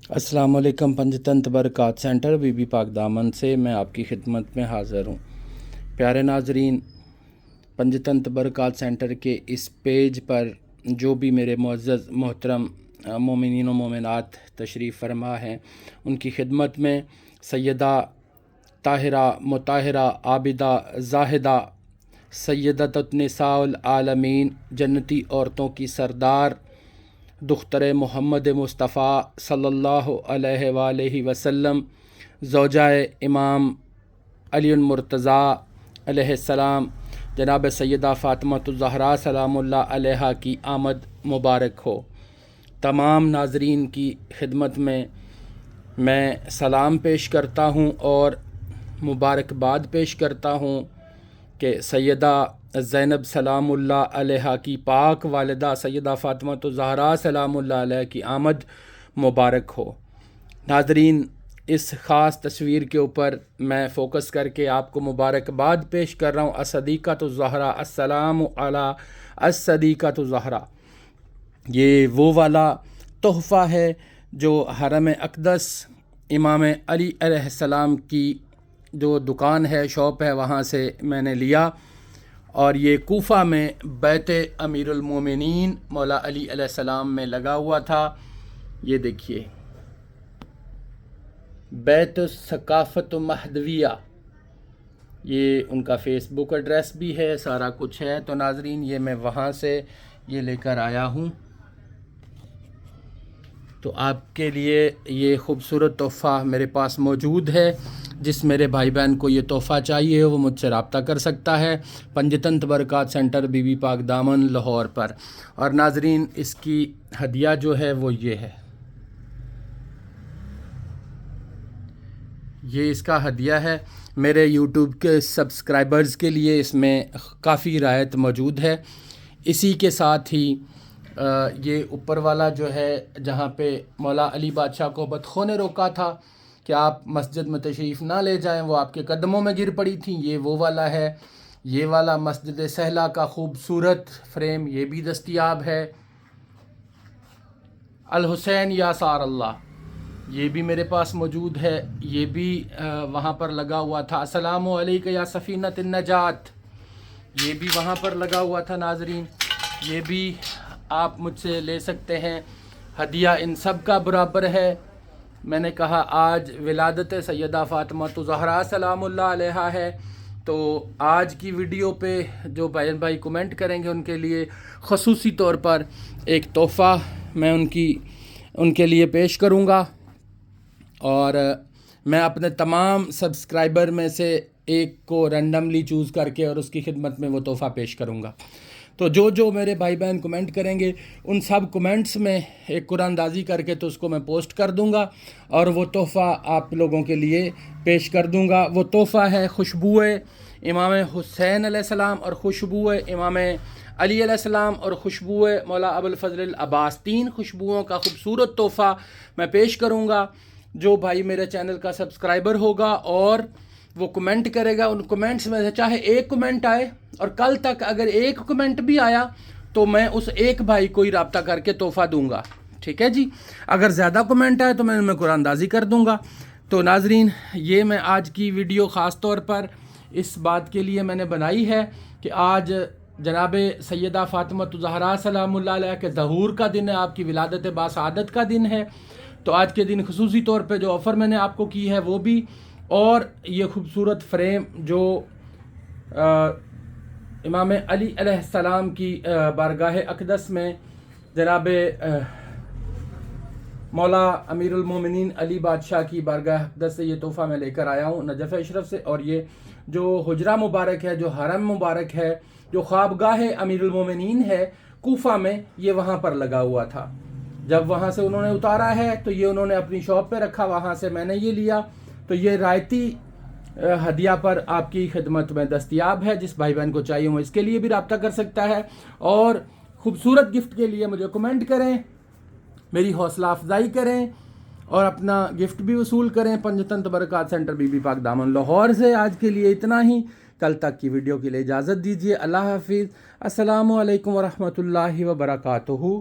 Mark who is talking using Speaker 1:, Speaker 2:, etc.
Speaker 1: अस्सलाम वालेकुम। पंजतंत्र बरक़ात सेंटर बीबी पाक दामन से मैं आपकी खिदमत में हाज़िर हूँ। प्यारे नाजरीन, पंजतंत्र बरक़ात सेंटर के इस पेज पर जो भी मेरे मुअज़्ज़ज़ मोहतरम मोमिनीन व मोमिनात तशरीफ़ फरमा हैं, उनकी खिदमत में सैयदा ताहिरा मुताहिरा आबिदा ज़ाहिदा सैयदतुन निसाउल आलमीन जन्नती औरतों की सरदार दुख्तर मोहम्मद मुस्तफ़ा सल्लल्लाहु अलैहि वसल्लम ज़ौजाए इमाम अलीउल मुर्तज़ा अलैहिस्सलाम जनाब सैयदा फ़ातिमातुज़ ज़हरा सलामुल्लाह अलैहा की आमद मुबारक हो। तमाम नाज़रीन की खिदमत में मैं सलाम पेश करता हूँ और मुबारकबाद पेश करता हूँ कि सैयदा ज़ैनब सलामुल्लाह अलैहा की पाक वालिदा सैयदा फ़ातिमातुज़ ज़हरा सलामुल्लाह अलैहा की आमद मुबारक हो। नाज़रीन, इस ख़ास तस्वीर के ऊपर मैं फ़ोकस करके आपको मुबारकबाद पेश कर रहा हूँ। अस्सदीक़तुज़ ज़हरा, अस्सलामु अला अस्सदीक़तुज़ ज़हरा। ये वो वाला तोहफ़ा है जो हरम अक़दस इमाम अली अलैहिस्सलाम की जो दुकान है, शॉप है, वहाँ से मैंने लिया और ये कूफ़ा में बैत अमीरुल मोमिनीन मौला अली अलैहिस्सलाम में लगा हुआ था। ये देखिए, बैत सकाफ़त महदविया, ये उनका फ़ेसबुक एड्रेस भी है, सारा कुछ है। तो नाज़रीन, ये मैं वहाँ से ये लेकर आया हूँ। तो आपके लिए ये ख़ूबसूरत तोहफ़ा मेरे पास मौजूद है। जिस मेरे भाई बहन को ये तोहफ़ा चाहिए वो मुझसे रब्ता कर सकता है पंजतंत्र बरक़ात सेंटर बीबी पाक दामन लाहौर पर। और नाज़रीन, इसकी हदिया जो है वो ये है, ये इसका हदिया है मेरे यूट्यूब के सब्सक्राइबर्स के लिए। इसमें काफ़ी रियायत मौजूद है। इसी के साथ ही ये ऊपर वाला जो है, जहाँ पे मौला अली बादशाह को बदखों ने रोका था कि आप मस्जिद में तशरीफ़ ना ले जाएं, वो आपके कदमों में गिर पड़ी थी, ये वो वाला है। ये वाला मस्जिद सहला का खूबसूरत फ्रेम ये भी दस्तयाब है। अल हुसैन या सार अल्लाह, ये भी मेरे पास मौजूद है, ये भी वहाँ पर लगा हुआ था। अस्सलामु अलैका या सफ़ीनत नजात, ये भी वहाँ पर लगा हुआ था। नाज़रीन, ये भी आप मुझसे ले सकते हैं। हदिया इन सब का बराबर है। मैंने कहा आज विलादत सैयदा फ़ातिमातुज़ ज़हरा सलामुल्लाह अलैहा है, तो आज की वीडियो पे जो भाई कमेंट करेंगे उनके लिए ख़ुसूसी तौर पर एक तोहफ़ा मैं उनके लिए पेश करूँगा। और मैं अपने तमाम सब्सक्राइबर में से एक को रैंडमली चूज़ करके और उसकी खिदमत में वो तोहफ़ा पेश करूँगा। तो जो मेरे भाई बहन कमेंट करेंगे उन सब कमेंट्स में एक कुरानदाजी करके तो उसको मैं पोस्ट कर दूंगा और वो तोहफ़ा आप लोगों के लिए पेश कर दूंगा। वो तोहफ़ा है खुशबुए इमाम हुसैन अलैहिस्सलाम और खुशबुए इमाम अली अलैहिस्सलाम और खुशबुए मौला अबुल फ़ज़ल अब्बास। 3 खुशबुओं का खूबसूरत तोहफ़ा मैं पेश करूँगा। जो भाई मेरे चैनल का सब्सक्राइबर होगा और वो कमेंट करेगा, उन कमेंट्स में से चाहे एक कमेंट आए और कल तक अगर एक कमेंट भी आया तो मैं उस एक भाई को ही रब्ता करके तोहफ़ा दूंगा। ठीक है जी। अगर ज़्यादा कमेंट आए तो मैं उनमें कुरानदाजी कर दूंगा। तो नाज़रीन, ये मैं आज की वीडियो ख़ास तौर पर इस बात के लिए मैंने बनाई है कि आज जनाब सैयदा फ़ातिमातुज़ ज़हरा सलामुल्लाह अलैहा के ज़हूर का दिन है, आपकी विलादत बासआदत का दिन है। तो आज के दिन खुसूसी तौर पे जो ऑफ़र मैंने आपको की है वो भी, और ये खूबसूरत फ्रेम जो इमाम अली अलैहिस्सलाम की बारगाह अक़दस में जनाब मौला अमीरुल मोमिनीन अली बादशाह की बारगाह अक़दस से ये तोहफ़ा मैं लेकर आया हूँ नजफ़ अशरफ से। और ये जो हुजरा मुबारक है, जो हरम मुबारक है, जो ख्वाबगाह अमीरुल मोमिनीन है कूफा में, ये वहाँ पर लगा हुआ था। जब वहाँ से उन्होंने उतारा है तो ये उन्होंने अपनी शॉप पे रखा, वहाँ से मैंने ये लिया। तो ये रायती हदिया पर आपकी खिदमत में दस्तयाब है। जिस भाई बहन को चाहिए वो इसके लिए भी रब्ता कर सकता है। और ख़ूबसूरत गिफ्ट के लिए मुझे कमेंट करें, मेरी हौसला अफजाई करें और अपना गिफ्ट भी वसूल करें पंजतंत्र बरक़ात सेंटर बीबी पाक दामन लाहौर से। आज के लिए इतना ही। कल तक की वीडियो के लिए इजाज़त दीजिए। अल्लाह हाफिज़। अस्सलामु अलैकुम व रहमतुल्लाहि व बरकातुहू।